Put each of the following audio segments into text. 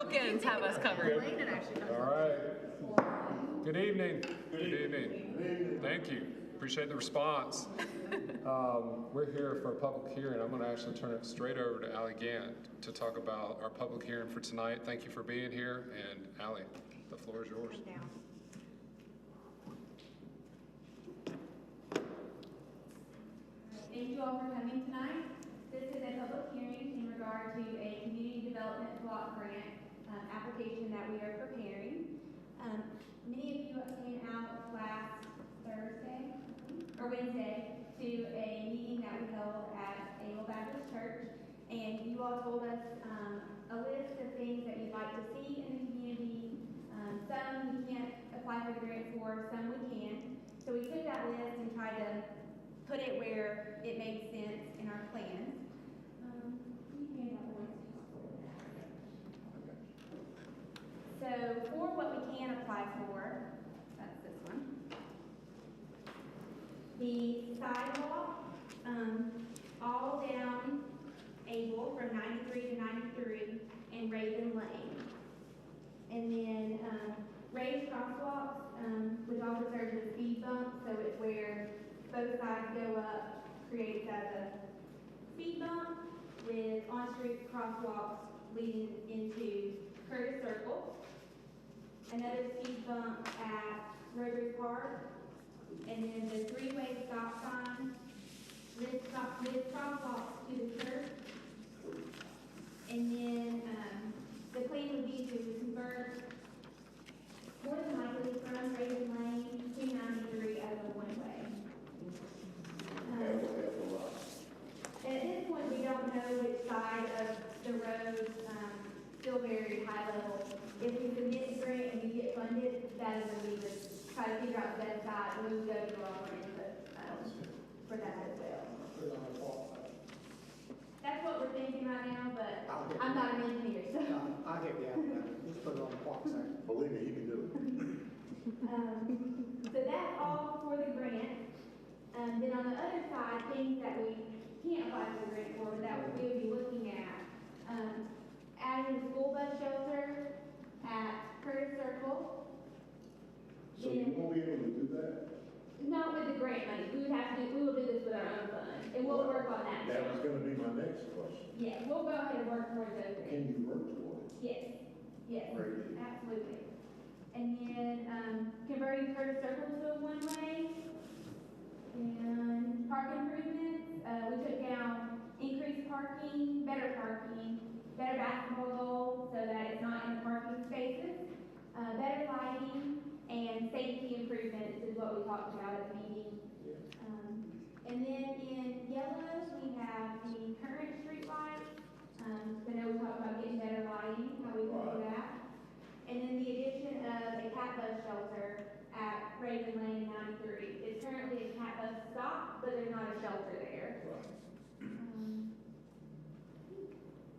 Bookends have us covered. All right. Good evening. Good evening. Thank you. Appreciate the response. We're here for a public hearing. I'm going to actually turn it straight over to Allie Gant to talk about our public hearing for tonight. Thank you for being here. And Allie, the floor is yours. Thank you all for coming tonight. This is a public hearing in regard to a community development block grant application that we are preparing. Many of you came out last Thursday or Wednesday to a meeting that we held at Able Baptist Church, and you all told us a list of things that you'd like to see in the community. Some we can't apply for the grant for, some we can. So we took that list and tried to put it where it made sense in our plans. So for what we can apply for, that's this one. The sidewalk, all down Able from 93 to 93 and Raven Lane. And then raised crosswalks, which also serves as speed bump, so it's where both sides go up, creates as a speed bump with on-street crosswalks leading into Curtis Circle. Another speed bump at Rotary Park, and then the three-way stop sign with crosswalks to the church. And then the plan would be to convert more than likely from Raven Lane to 93 as a one-way. At this point, we don't know which side of the road, still very high level. If we submit the grant and we get funded, that is when we would try to figure out the best side, and we would go to our input for that as well. That's what we're thinking right now, but I'm not an engineer, so. I'll get you out of that. Just put it on the clock side. Believe me, you can do it. So that's all for the grant. Then on the other side, things that we can't apply for the grant for, that we would be looking at, adding a school bus shelter at Curtis Circle. So you won't be able to do that? Not with the grant money. We will do this with our own fund, and we'll work on that. That was going to be my next question. Yeah, we'll go ahead and work towards those grants. Can you work toward it? Yes, Great. absolutely. And then converting Curtis Circle to a one-way, and park improvements. We took down increased parking, better basketball goals so that it's not in the parking spaces, better lighting, and safety improvements is what we talked about at the meeting. And then in yellow, we have the current street lights. I know we talked about getting better lighting, how we can do that. And then the addition of a cat bus shelter at Raven Lane 93. It's currently a cat bus stop, but there's not a shelter there.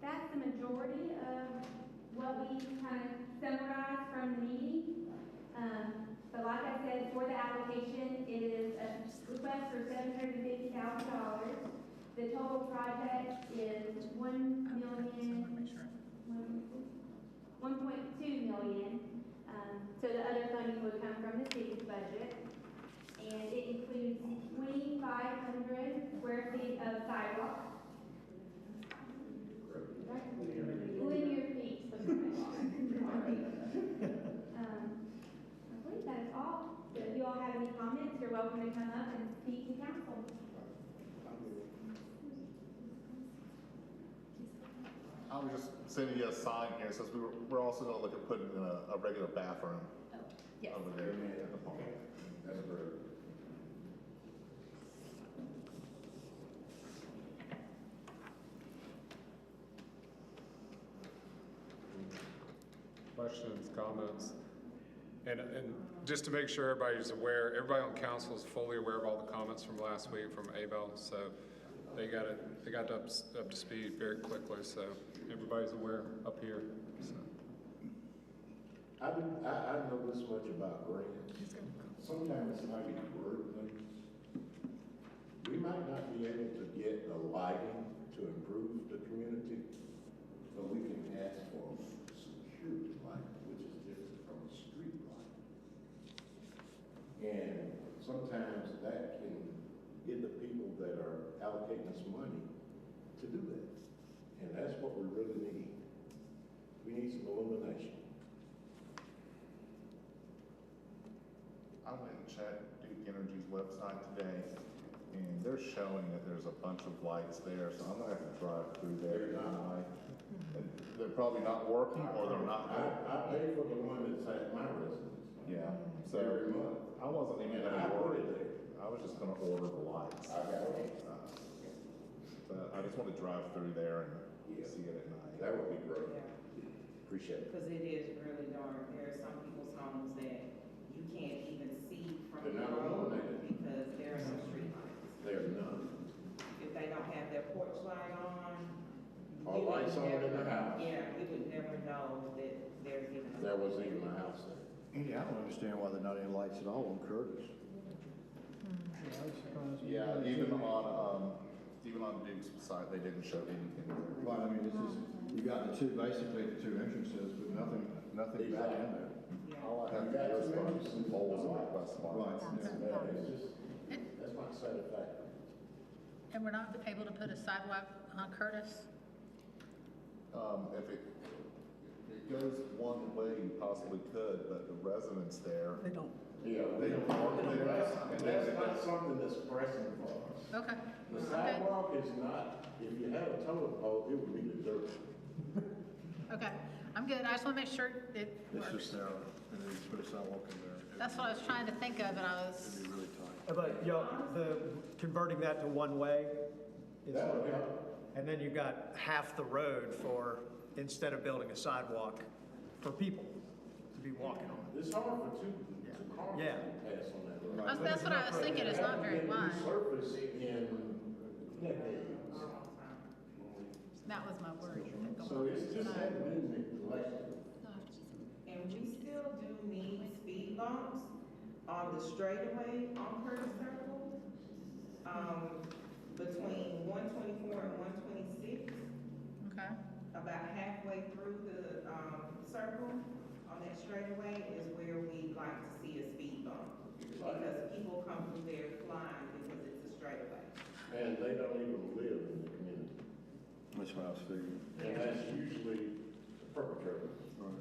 That's the majority of what we kind of summarized from the meeting. But like I said, for the application, it is a request for $750,000. The total project is $1.2 million. So the other funding would come from the city's budget. And it includes 2,500 square feet of sidewalk. Linear feet of sidewalk. I believe that is all. So if you all have any comments, you're welcome to come up and speak to council. I was just sending you a sign here. It says we're also going to look at putting in a regular bathroom over there at the park. That's great. Questions, comments? And just to make sure everybody's aware, everybody on council is fully aware of all the comments from last week from Abel, so they got up to speed very quickly, so everybody's aware up here. So. I know this much about grants. Sometimes it's how you word things. We might not be able to get the lighting to improve the community, but we can ask for And sometimes that can get the people that are allocating us money to do that. And that's what we really need. We need some illumination. I went and checked Duke Energy's website today, and they're showing that there's a bunch of lights there, so I'm gonna have to drive through there tonight. And they're probably not working, or they're not. I pay for the one that's at my residence. Yeah, so Every month. I wasn't even And gonna I put worry. it there. I was just gonna order the lights. I got it. But I just want to drive through there and Yeah. see it at night. That would be great. Yeah, Appreciate it. because it is really dark. There are some people's homes that you can't even see from the They're not road illuminated. because there are no street lights. There's none. If they don't have their porch light on. Or you would lights on in never- the house. Yeah, you would never know that there's even. There was even a house there. Yeah, I don't understand why there are not any lights at all on Curtis. Yeah, even on Duke's site, they didn't show anything there. Well, I mean, it's just, you got the two, basically the two entrances, but nothing back in there. Yeah. All I have to do is run some poles and request Right. lights. It's just, that's not satisfactory. And we're not able to put a sidewalk on Curtis? If it goes one way, you possibly could, but the residents there, They don't. Yeah. they don't park there. That's not something that's pressing for us. Okay. The Okay. sidewalk is not, if you had a totem pole, it would be the dirt. Okay. I'm good. I just want to make sure it It's works. just narrow, and then you put a sidewalk in there. That's what I was trying to think of, and I was, It'd be really tight. But, converting that to one way is, That would help. and then you've got half the road for, instead of building a sidewalk, for people to be walking on. It's hard for two cars Yeah. to pass on that road. that's what I was thinking. It's not very wide. Surface in decades. That was my worry. So it's just that been neglected. And we still do need speed bumps on the straightaway on Curtis Circle, between 124 and 126. Okay. About halfway through the, circle on that straightaway is where we like to see a speed bump. Because people come through there flying because it's a straightaway. And they don't even live in the community. That's what I was figuring. And that's usually the perpetrator. Right.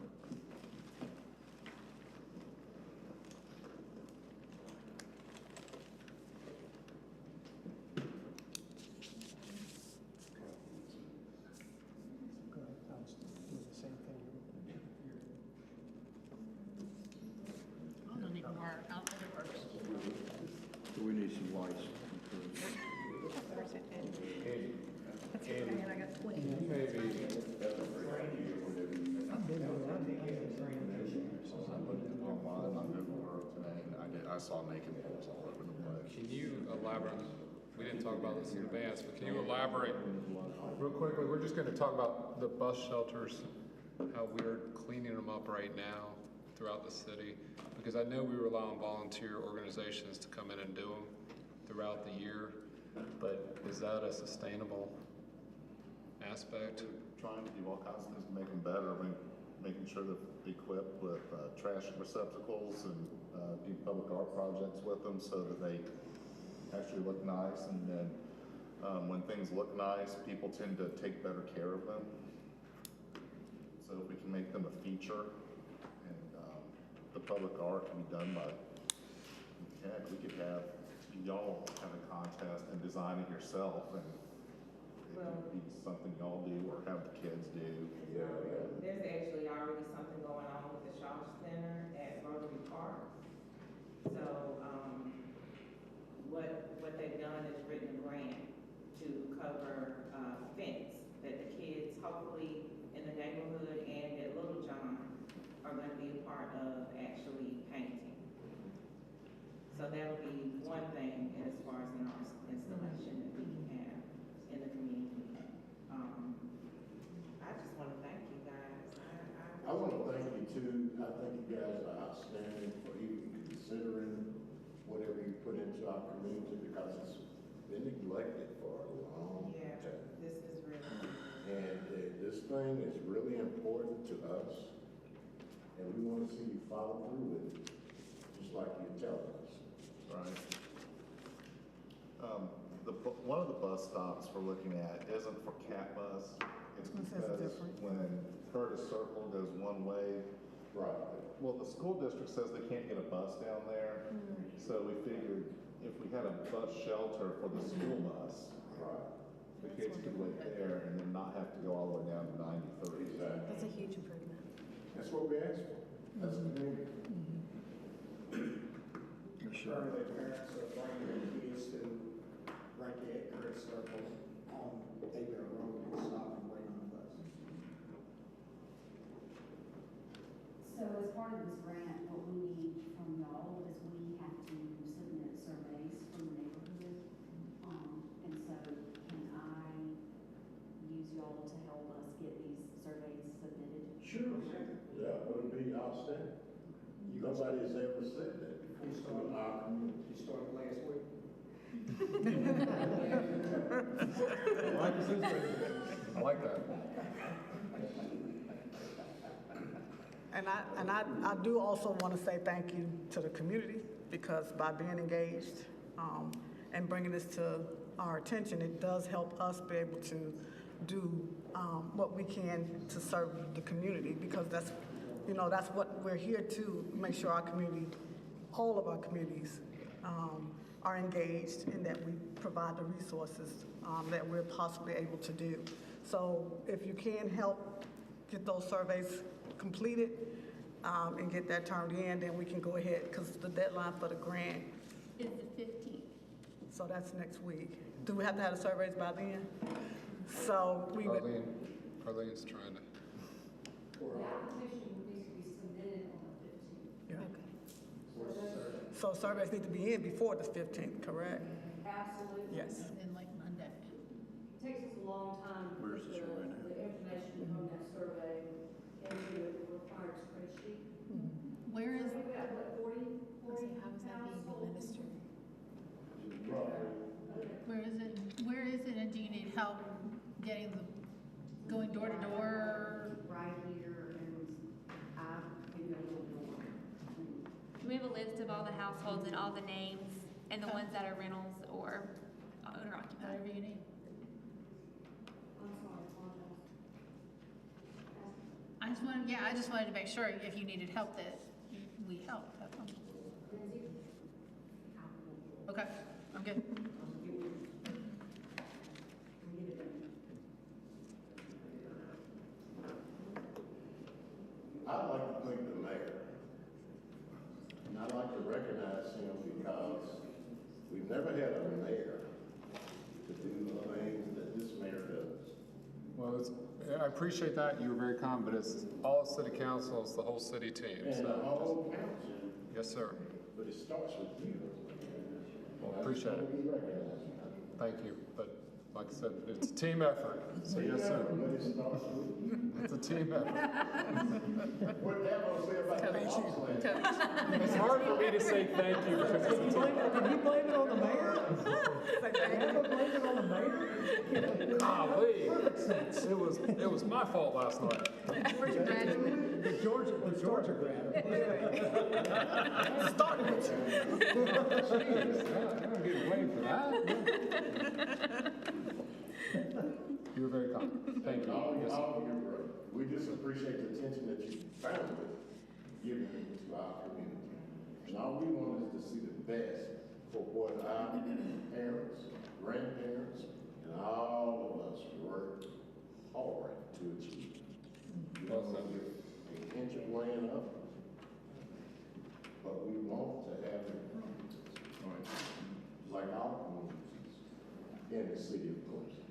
I was doing the same thing. I don't even work. I don't think it works. So we need some lights on Curtis. Where's it been? And I got 20. Maybe, Online on Google Earth today, I saw naked poles all over the place. can you elaborate, we didn't talk about this in advance, but can you elaborate real quickly? We're just gonna talk about the bus shelters, how we're cleaning them up right now throughout the city. Because I know we rely on volunteer organizations to come in and do them throughout the year, but is that a sustainable aspect? Trying to do all kinds of things to make them better. I mean, making sure they're equipped with trash receptacles and do public art projects with them so that they actually look nice. And then when things look nice, people tend to take better care of them. So if we can make them a feature, and the public art can be done by, heck, we could have y'all have a contest and design it yourself, and it could be something y'all do or have the kids do. There's actually already something going on with the Shaw Center at Rotary Park. So, what they've done is written a grant to cover, fence that the kids, hopefully in the neighborhood and at Little John, are gonna be a part of actually painting. So that'll be one thing as far as an art installation that we can have in the community. I just wanna thank you guys. I want to thank you too. I think you guys are outstanding for even considering whatever you put into our community because it's been neglected for a long Yeah, time. this is really. And this thing is really important to us, and we want to see you follow through with it. just like you're telling us. Right. One of the bus stops we're looking at isn't for cat bus. It's because when Curtis Circle goes one way, Right. well, the school district says they can't get a bus down there. So we figured if we had a bus shelter for the school bus, Right. the kids could wait there and then not have to go all the way down to 93. Exactly. That's a huge improvement. That's what we asked for. That's the community. Currently, parents are bringing their kids to right there at Curtis Circle on Bayberry Road and stop and wait on the bus. So as part of this grant, what we need from y'all is we have to submit surveys from the neighborhood. And so can I use y'all to help us get these surveys submitted? Sure. Yeah, it would be outstanding. Nobody has ever said that before. In our community. You started last week. I like that. And I do also want to say thank you to the community, because by being engaged and bringing this to our attention, it does help us be able to do what we can to serve the community, because that's what we're here to make sure our community, all of our communities are engaged, and that we provide the resources that we're possibly able to do. So if you can help get those surveys completed and get that turned in, then we can go ahead, because the deadline for the grant, Is the 15th. so that's next week. Do we have to have the surveys by then? So we would, Carlene's trying to. The application needs to be submitted on the 15th. yeah. So surveys need to be in before the 15th, correct? Absolutely. Yes. In like Monday. It takes us a long time to Where's put the survey now? the information from that survey into the required spreadsheet. Where is, So we've got, what, 40 how is that being households? administered? Right. Where is it, and do you need help getting going door to door? Right here, and I can go to the door. Do we have a list of all the households and all the names and the ones that are rentals or owner occupied? Whatever you need. I'm sorry, apologize. I just wanted to make sure if you needed help that we help. That's all. Lindsay? Okay, I'm good. I'd like to thank the mayor. And I'd like to recognize him because we've never had a mayor to do the things that this mayor does. Well, I appreciate that. You were very kind, but it's all city council, it's the whole city team. And the So, whole council, yes, sir. but it starts with you. Well, appreciate it. We recognize you. Thank you. But like I said, it's a team effort. So yes, sir. But it starts with you. It's a team effort. What that gonna say about the house land? It's hard for me to say thank you because it's a team. Did he blame it on the mayor? Did he ever blame it on the mayor? Golly, it was my fault last night. Where's your graduate? The Georgia grad. Starting with you. I'm not getting blamed for that. You were very kind. Thank you. All Yes, sir. your work. We just appreciate the attention that you found with giving to our community. And all we want is to see the best for what our parents, grandparents, and all of us work hard to achieve. We don't want to get an inch of land up, but we want to have improvements, like our communities in the city of Clemson.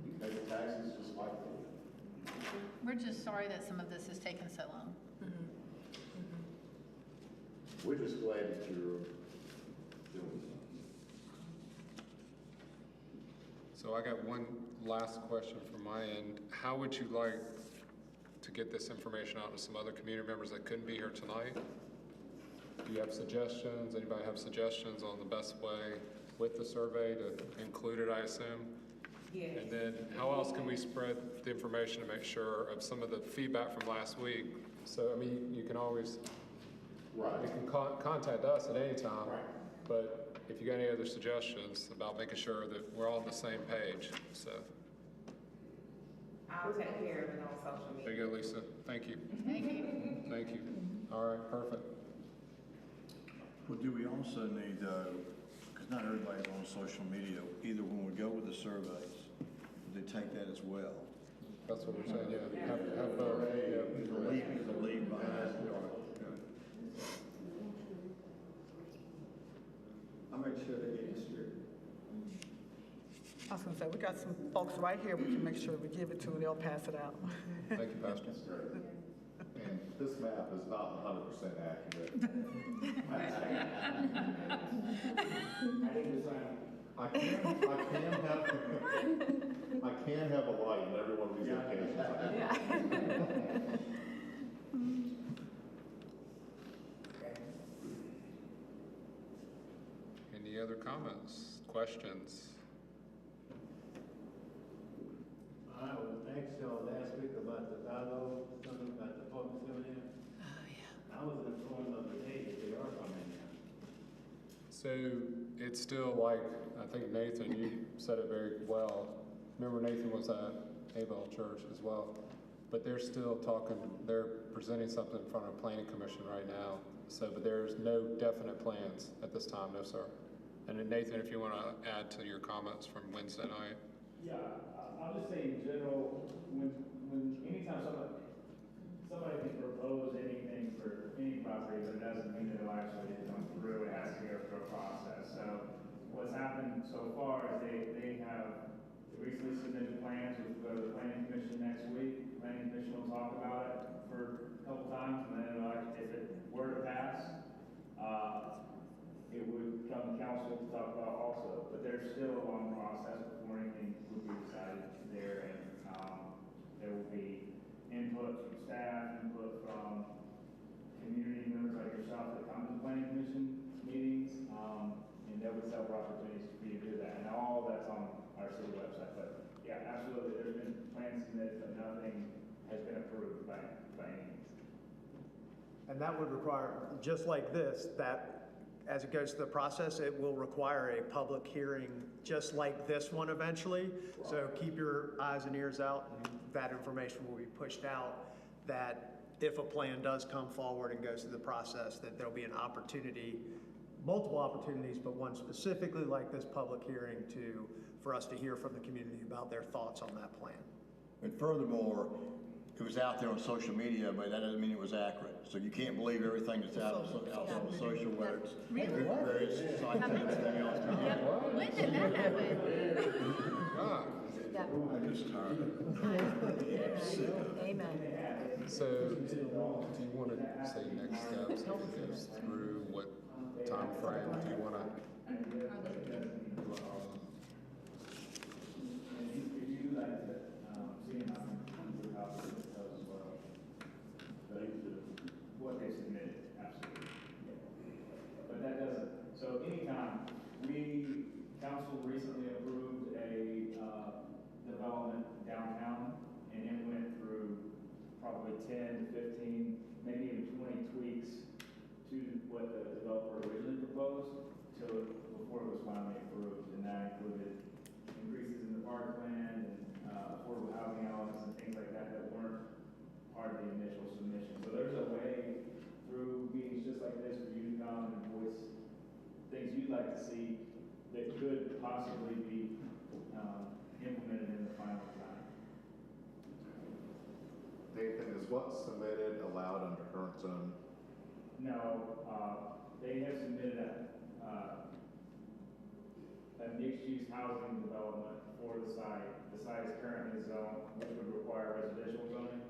We pay taxes just like they do. We're just sorry that some of this has taken so long. We're just glad that you're doing something. So I got one last question from my end. How would you like to get this information out to some other community members that couldn't be here tonight? Do you have suggestions? Anybody have suggestions on the best way with the survey to include it, I assume? Yes. And then how else can we spread the information to make sure of some of the feedback from last week? So, I mean, you can always Right. You can contact us at any time. Right. But if you got any other suggestions about making sure that we're all on the same page, so. I'll take care of it on social There media. you go, Lisa. Thank you. Thank you. Thank you. All right, perfect. Well, do we also need, because not everybody's on social media, either when we go with the surveys, they take that as well? That's what we're saying, yeah. Have both, yeah. The lead behind. I'll make sure they get distributed. I was gonna say, we got some folks right here we can make sure we give it to, and they'll pass it out. Thank you, Pastor. And this map is not 100% accurate. I can have a light in every one of these locations. Any other comments, questions? I was asked y'all last week about the dialogue, something about the public seminar. Oh, yeah. I was informed of the day that they are coming now. So it's still like, I think Nathan, you said it very well. Remember Nathan was at Abel Church as well. But they're still talking, they're presenting something in front of planning commission right now. So, but there's no definite plans at this time, no sir. And then Nathan, if you want to add to your comments from Wednesday night. Yeah, I'll just say in general, anytime somebody can propose anything for any property, but it doesn't mean that it'll actually come through, it has to go through a process. So what's happened so far is they recently submitted plans, which will go to the planning commission next week. Planning commission will talk about it for a couple times, and then if it were to pass, it would come to council to talk about also. But there's still a long process before anything would be decided there, and there will be input from staff, input from community members like yourself that come to the planning commission meetings, and there was several opportunities for you to do that, and all of that's on our city website. But yeah, absolutely, there's been plans submitted, but nothing has been approved by any means. And that would require, just like this, that as it goes through the process, it will require a public hearing just like this one eventually. So keep your eyes and ears out, and that information will be pushed out, that if a plan does come forward and goes through the process, that there'll be an opportunity, multiple opportunities, but one specifically like this public hearing for us to hear from the community about their thoughts on that plan. And furthermore, it was out there on social media, but that doesn't mean it was accurate. So you can't believe everything that's out on social where it's various sites and everything else. When did that happen? I'm just tired. Amen. So do you want to say next steps, how it goes through, what time frame do you want to? What they submitted, absolutely. But that doesn't, so anytime, council recently approved a development downtown, and it went through probably 10 to 15, maybe even 20 tweaks to what the developer originally proposed before it was finally approved, and that included increases in the park plan and affordable housing elements and things like that that weren't part of the initial submission. So there's a way through meetings just like this for you to come and voice things you'd like to see that could possibly be implemented in the final design. Nathan, is what's submitted allowed under current zone? No, they have submitted a mixed-use housing development for the site. The site is currently zoned, which would require residential zoning.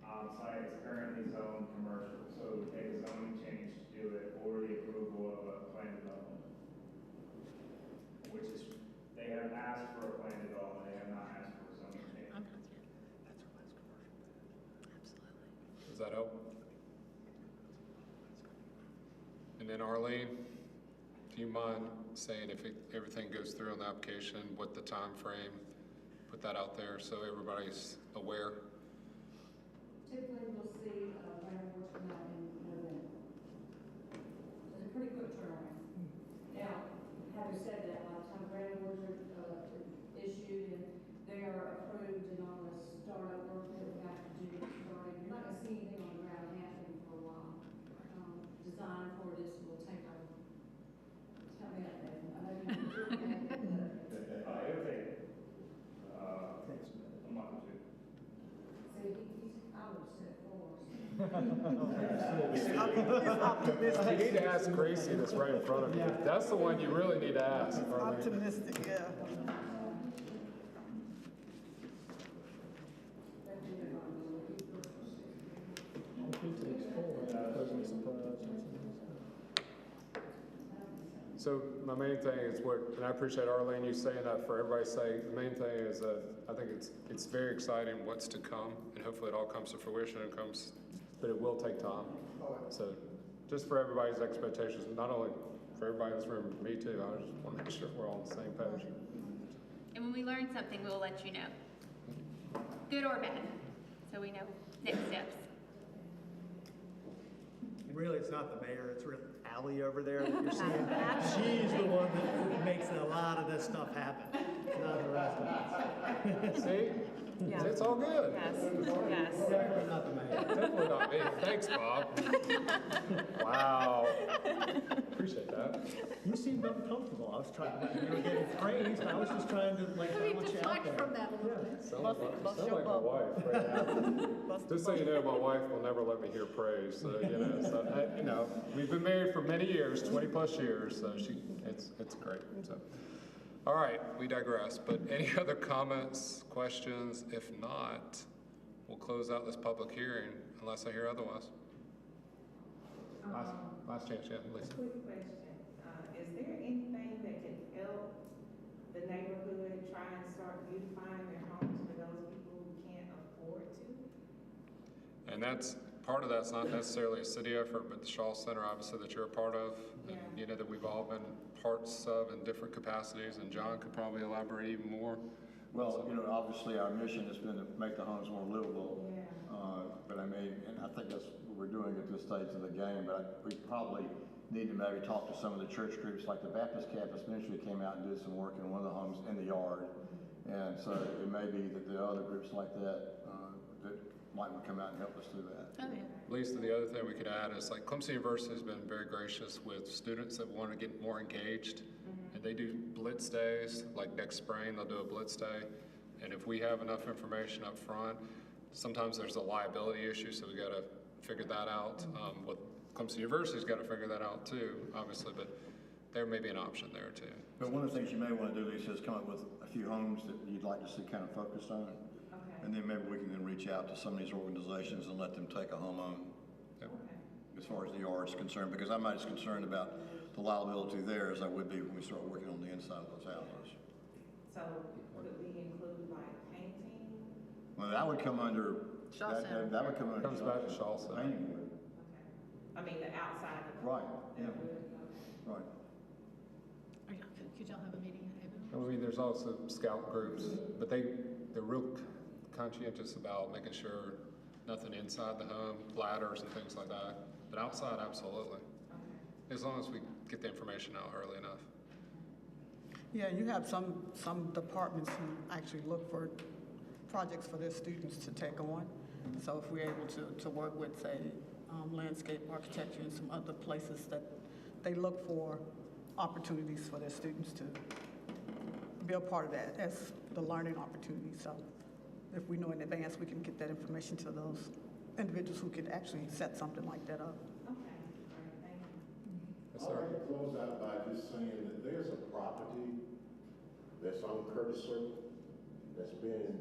The site is currently zoned commercial, so it would take a zoning change to do it, or the approval of a plan development. Which is, they have asked for a plan development, they have not asked for a zoning change. Does that help? And then Arlene, do you mind saying if everything goes through on the application, what the time frame, put that out there so everybody's aware? Typically, we'll see, planning boards come out in November. He's optimistic. You need to ask Gracie that's right in front of you. That's the one you really need to ask. He's Arlene. optimistic, yeah. So my main thing is and I appreciate Arlene, you saying that for everybody's sake. The main thing is I think it's very exciting what's to come, and hopefully it all comes to fruition and comes, but it will take time. So just for everybody's expectations, not only for everybody in this room, but me too, I just want to make sure we're all on the same page. And when we learn something, we'll let you know. Good or bad, so we know next steps. Really, it's not the mayor, it's really Allie over there that you're seeing. She's the one that makes a lot of this stuff happen, not the rest of us. See? Yeah. It's all good. Yes, yes. Definitely not the mayor. Definitely not me. Thanks, Bob. Wow. Appreciate that. You seemed uncomfortable. I was trying, you were getting praised, I was just trying to like balance you out there. From that a little bit. Sound like my wife right now. Just so you know, my wife will never let me hear praise. So we've been married for many years, 20 plus years. So it's great. So, all right, we digress. But any other comments, questions? If not, we'll close out this public hearing unless I hear otherwise. Last chance, yeah, Lisa. Quick question, is there anything that can help the neighborhood try and start beautifying their homes for those people who can't afford to? And part of that's not necessarily a city effort, but the Shaw Center, obviously, that you're a part of. Yeah. You know, that we've all been parts of in different capacities, and John could probably elaborate even more. Well, obviously our mission has been to make the homes more livable. Yeah. But and I think that's what we're doing at this stage of the game, but we probably need to maybe talk to some of the church groups, like the Baptist Campus Ministry came out and did some work in one of the homes in the yard. And so it may be that there are other groups like that that might come out and help us do that. Oh, yeah. Lisa, the other thing we could add is like Clemson University has been very gracious with students that want to get more engaged. And they do blitz days, like next spring, they'll do a blitz day. And if we have enough information up front, sometimes there's a liability issue, so we got to figure that out. With Clemson University's got to figure that out too, obviously, but there may be an option there too. But one of the things you may want to do, Lisa, is come up with a few homes that you'd like to see kind of focused on. Okay. And then maybe we can then reach out to some of these organizations and let them take a home on Yep. as far as the yard's concerned, because I'm not as concerned about the liability there as I would be when we start working on the inside of those houses. So would we include like painting? Well, that would come under, Shaw Center. that would come under. Comes back to Shaw Center. Painting would. Okay. I mean, the outside of the. Right, yeah, Okay. right. Could y'all have a meeting? I mean, there's also scout groups, but they're real conscientious about making sure nothing inside the home, ladders and things like that. But outside, absolutely. Okay. As long as we get the information out early enough. Yeah, you have some departments who actually look for projects for their students to take on. So if we're able to work with, say, landscape architecture and some other places that they look for opportunities for their students to be a part of that as the learning opportunity. So if we know in advance, we can get that information to those individuals who could actually set something like that up. Okay, all right, thank you. Yes, I'd sir. like to close out by just saying that there's a property that's on Curtis Circle that's been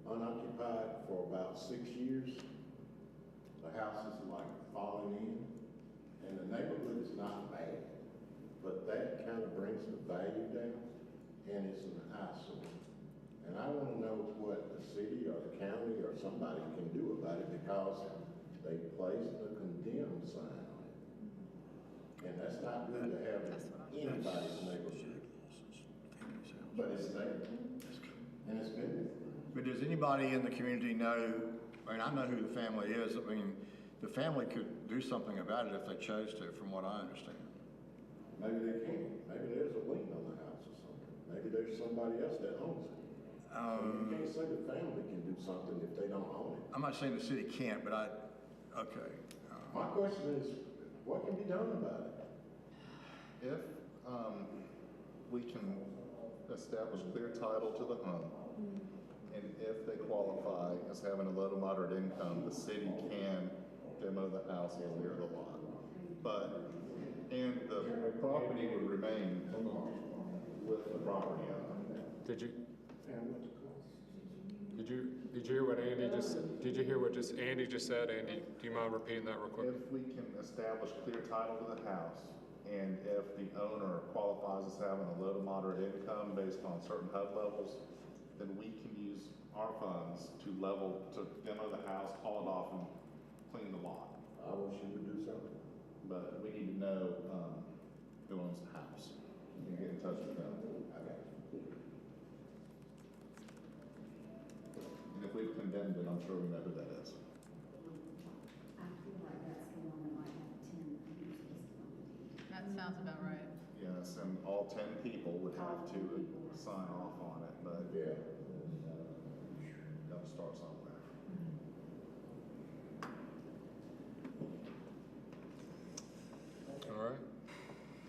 unoccupied for about 6 years. The house is like falling in, and the neighborhood is not bad, but that kind of brings the value down, and it's an eyesore. And I want to know what the city or the county or somebody can do about it, because they placed a condemned sign on it. And that's not good to have in anybody's neighborhood. But it's there, and it's been there. But does anybody in the community know, I mean, I know who the family is. I mean, the family could do something about it if they chose to, from what I understand. Maybe they can. Maybe there's a lien on the house or something. Maybe there's somebody else that owns it. So you can't say the family can do something if they don't own it. I'm not saying the city can't, but okay. My question is, what can be done about it? If we can establish clear title to the home, and if they qualify as having a low to moderate income, the city can house and clear the lot. But, and the property would remain with the property owner. Did you hear what Andy just, did you hear what Andy just said? Andy, do you mind repeating that real quick? If we can establish clear title to the house, and if the owner qualifies as having a low to moderate income based on certain HUD levels, then we can use our funds to demo the house, haul it off, and clean the lot. I wish you would do something. But we need to know, who owns the house, and get in touch with them. And if we've condemned it, I'm sure we know who that is. I feel like that's the one that might have 10 users. That sounds about right. Yes, and all 10 people would have to sign off on it, but Yeah. gotta start somewhere. All right.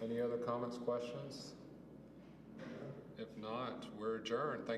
Any other comments, questions? If not, we're adjourned. Thank